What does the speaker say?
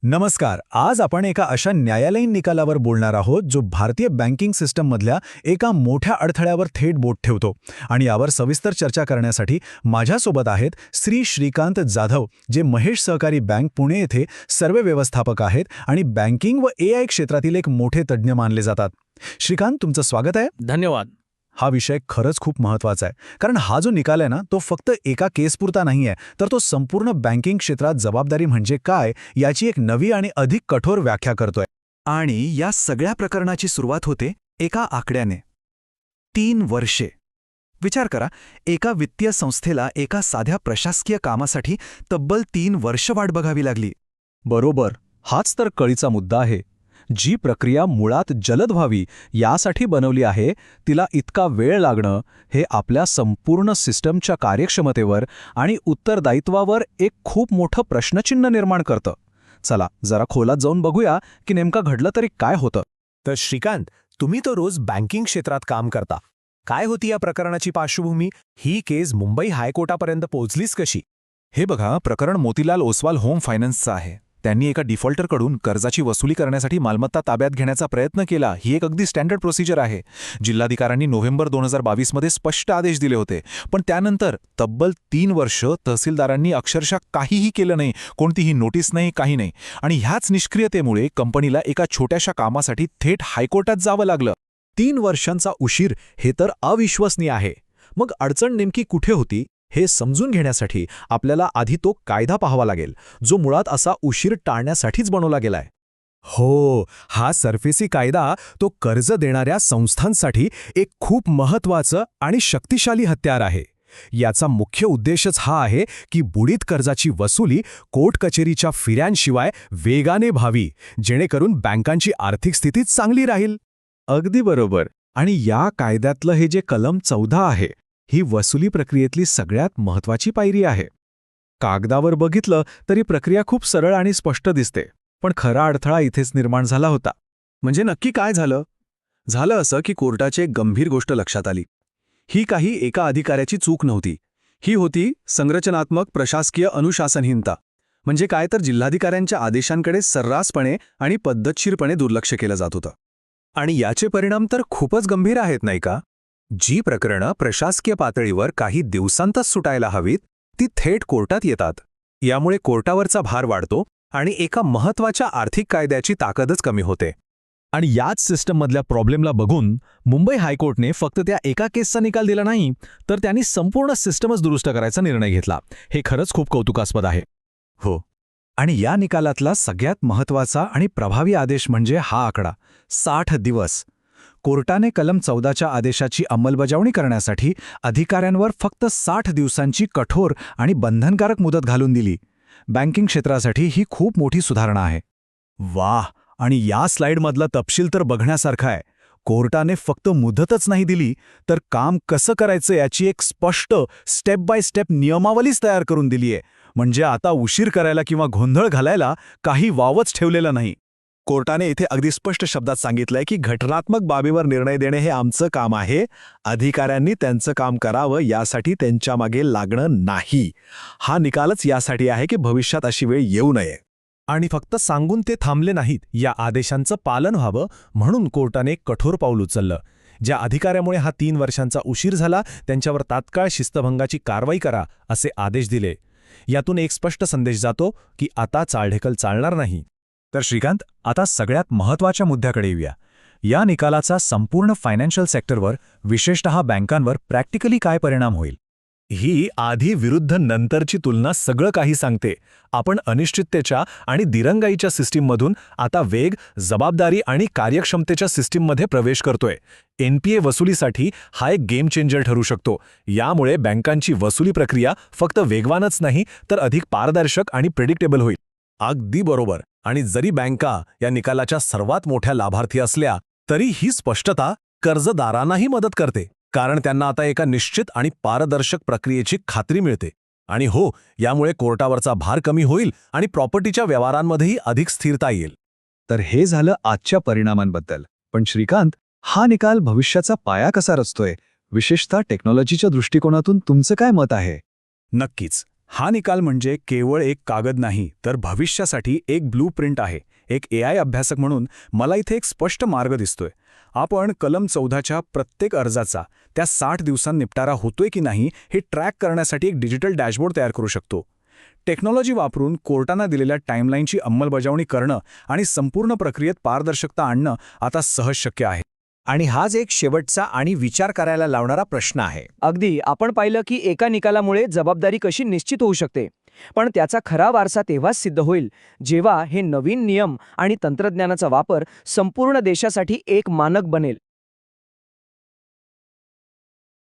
नमस्कार. आज आपण एका अशा न्यायालयीन निकालावर बोलणार आहोत जो भारतीय बँकिंग सिस्टममधल्या एका मोठ्या अडथळ्यावर थेट बोट ठेवतो. आणि यावर सविस्तर चर्चा करण्यासाठी माझ्यासोबत आहेत श्री श्रीकांत जाधव, जे महेश सहकारी बँक पुणे येथे सर्वे व्यवस्थापक आहेत आणि बँकिंग व AI क्षेत्रातील एक मोठे तज्ज्ञ मानले जातात. श्रीकांत, तुमचं स्वागत आहे. धन्यवाद. हा विषय खरंच खूप महत्त्वाचा आहे, कारण हा जो निकाल आहे ना, तो फक्त एका केसपुरता नाही आहे, तर तो संपूर्ण बँकिंग क्षेत्रात जबाबदारी म्हणजे काय याची एक नवी आणि अधिक कठोर व्याख्या करतोय. आणि या सगळ्या प्रकरणाची सुरुवात होते एका आकड्याने. 3 वर्षे. विचार करा, एका वित्तीय संस्थेला एका साध्या प्रशासकीय कामासाठी तब्बल 3 वर्ष वाट बघावी लागली. बरोबर, हाच तर कळीचा मुद्दा आहे. जी प्रक्रिया मुळात जलद व्हावी यासाठी बनवली आहे, तिला इतका वेळ लागणं हे आपल्या संपूर्ण सिस्टमच्या कार्यक्षमतेवर आणि उत्तरदायित्वावर एक खूप मोठं प्रश्नचिन्ह निर्माण करतं. चला जरा खोलात जाऊन बघूया की नेमकं घडलं तरी काय होतं. तर श्रीकांत, तुम्ही तो रोज बँकिंग क्षेत्रात काम करता. काय होती या प्रकरणाची पार्श्वभूमी? ही केस मुंबई हायकोर्टापर्यंत पोहोचलीच कशी? हे बघा, प्रकरण मोतीलाल ओसवाल होम फायनान्सचं आहे. त्यांनी एका डिफॉल्टरकडून कर्जाची वसुली करण्यासाठी मालमत्ता ताब्यात घेण्याचा प्रयत्न केला. ही एक अगदी स्टँडर्ड प्रोसिजर आहे. जिल्हाधिकाऱ्यांनी नोव्हेंबर 2022 मध्ये स्पष्ट आदेश दिले होते, पण त्यानंतर तब्बल 3 वर्ष तहसीलदारांनी अक्षरशः काहीही केलं नाही, कोणतीही नोटीस नाही, काही नाही. आणि ह्याच निष्क्रियतेमुळे कंपनीला एका छोट्याशा कामासाठी थेट हायकोर्टात जावं लागलं. 3 वर्षांचा उशीर हे तर अविश्वसनीय आहे. मग अडचण नेमकी कुठे होती हे समजून घेण्यासाठी आपल्याला आधी तो कायदा पाहावा लागेल, जो मुळात असा उशीर टाळण्यासाठीच बनवला गेलाय. हो, हा सरफेसी कायदा तो कर्ज देणाऱ्या संस्थांसाठी एक खूप महत्त्वाचं आणि शक्तिशाली हत्यार आहे. याचा मुख्य उद्देशच हा आहे की बुडीत कर्जाची वसुली कोर्ट कचेरीच्या फिर्यांशिवाय वेगाने व्हावी, जेणेकरून बँकांची आर्थिक स्थिती चांगली राहील. अगदी बरोबर. आणि या कायद्यातलं हे जे कलम 14 आहे, ही वसुली प्रक्रियेतली सगळ्यात महत्त्वाची पायरी आहे. कागदावर बघितलं तरी प्रक्रिया खूप सरळ आणि स्पष्ट दिसते, पण खरा अडथळा इथेच निर्माण झाला होता. म्हणजे नक्की काय झालं? झालं असं की कोर्टाची एक गंभीर गोष्ट लक्षात आली. ही काही एका अधिकाऱ्याची चूक नव्हती. ही होती संरचनात्मक प्रशासकीय अनुशासनहीनता. म्हणजे काय, तर जिल्हाधिकाऱ्यांच्या आदेशांकडे सर्रासपणे आणि पद्धतशीरपणे दुर्लक्ष केलं जात होतं. आणि याचे परिणाम तर खूपच गंभीर आहेत, नाही का? जी प्रकरणं प्रशासकीय पातळीवर काही दिवसांतच सुटायला हवीत, ती थेट कोर्टात येतात. यामुळे कोर्टावरचा भार वाढतो आणि एका महत्त्वाच्या आर्थिक कायद्याची ताकदच कमी होते. आणि याच सिस्टममधल्या प्रॉब्लेमला बघून मुंबई हायकोर्टने फक्त त्या एका केसचा निकाल दिला नाही, तर त्यांनी संपूर्ण सिस्टमच दुरुस्त करायचा निर्णय घेतला. हे खरंच खूप कौतुकास्पद आहे. हो. आणि या निकालातला सगळ्यात महत्त्वाचा आणि प्रभावी आदेश म्हणजे हा आकडा 60 दिवस. कोर्टाने कलम 14च्या आदेशाची अंमलबजावणी करण्यासाठी अधिकाऱ्यांवर फक्त 60 दिवसांची कठोर आणि बंधनकारक मुदत घालून दिली. बँकिंग क्षेत्रासाठी ही खूप मोठी सुधारणा आहे. वाह! आणि या स्लाइडमधला तपशील तर बघण्यासारखा आहे. कोर्टाने फक्त मुदतच नाही दिली, तर काम कसं करायचं याची एक स्पष्ट स्टेप बाय स्टेप नियमावलीच तयार करून दिली आहे. म्हणजे आता उशीर करायला किंवा गोंधळ घालायला काही वावच ठेवलेलं नाही. कोर्टाने इथे अगदी स्पष्ट शब्दात सांगितलंय की घटनात्मक बाबीवर निर्णय देणे हे आमचं काम आहे. अधिकाऱ्यांनी त्यांचं काम करावं, यासाठी त्यांच्यामागे लागणं नाही. हा निकालच यासाठी आहे की भविष्यात अशी वेळ येऊ नये. आणि फक्त सांगून ते थांबले नाहीत, या आदेशांचं पालन व्हावं म्हणून कोर्टाने एक कठोर पाऊल उचललं. ज्या अधिकाऱ्यामुळे हा 3 वर्षांचा उशीर झाला, त्यांच्यावर तात्काळ शिस्तभंगाची कारवाई करा असे आदेश दिले. यातून एक स्पष्ट संदेश जातो की आता चालढेकल चालणार नाही. तर श्रीकांत, आता सगळ्यात महत्त्वाच्या मुद्द्याकडे येऊया. या निकालाचा संपूर्ण फायनान्शियल सेक्टरवर, विशेषतः बँकांवर प्रॅक्टिकली काय परिणाम होईल? ही आधी विरुद्ध नंतरची तुलना सगळं काही सांगते. आपण अनिश्चिततेच्या आणि दिरंगाईच्या सिस्टीममधून आता वेग, जबाबदारी आणि कार्यक्षमतेच्या सिस्टीममध्ये प्रवेश करतोय. NPA वसुलीसाठी हा एक गेम चेंजर ठरू शकतो. यामुळे बँकांची वसुली प्रक्रिया फक्त वेगवानच नाही, तर अधिक पारदर्शक आणि प्रेडिक्टेबल होईल. अगदी बरोबर. आणि जरी बँका या निकालाच्या सर्वात मोठ्या लाभार्थी असल्या, तरी ही स्पष्टता कर्जदारांनाही मदत करते, कारण त्यांना आता एका निश्चित आणि पारदर्शक प्रक्रियेची खात्री मिळते. आणि हो, यामुळे कोर्टावरचा भार कमी होईल आणि प्रॉपर्टीच्या व्यवहारांमध्येही अधिक स्थिरता येईल. तर हे झालं आजच्या परिणामांबद्दल. पण श्रीकांत, हा निकाल भविष्याचा पाया कसा रचतोय? विशेषतः टेक्नॉलॉजीच्या दृष्टिकोनातून तुमचं काय मत आहे? नक्कीच. हा निकाल म्हणजे केवळ एक कागद नाही तर भविष्यासाठी एक ब्लूप्रिंट आहे. एक AI अभ्यासक म्हणून मला इथे एक स्पष्ट मार्ग दिसतोय. आपण कलम 14च्या प्रत्येक अर्जाचा त्या 60 दिवसांत निपटारा होतोय की नाही हे ट्रॅक करण्यासाठी एक डिजिटल डॅशबोर्ड तयार करू शकतो. टेक्नॉलॉजी वापरून कोर्टांना दिलेल्या टाईमलाईनची अंमलबजावणी करणं आणि संपूर्ण प्रक्रियेत पारदर्शकता आणणं आता सहज शक्य आहे. आणि हाच एक शेवटचा आणि विचार करायला लावणारा प्रश्न आहे. अगदी आपण पाहिलं की एका निकालामुळे जबाबदारी कशी निश्चित होऊ शकते, पण त्याचा खरा वारसा तेव्हाच सिद्ध होईल जेव्हा हे नवीन नियम आणि तंत्रज्ञानाचा वापर संपूर्ण देशासाठी एक मानक बनेल.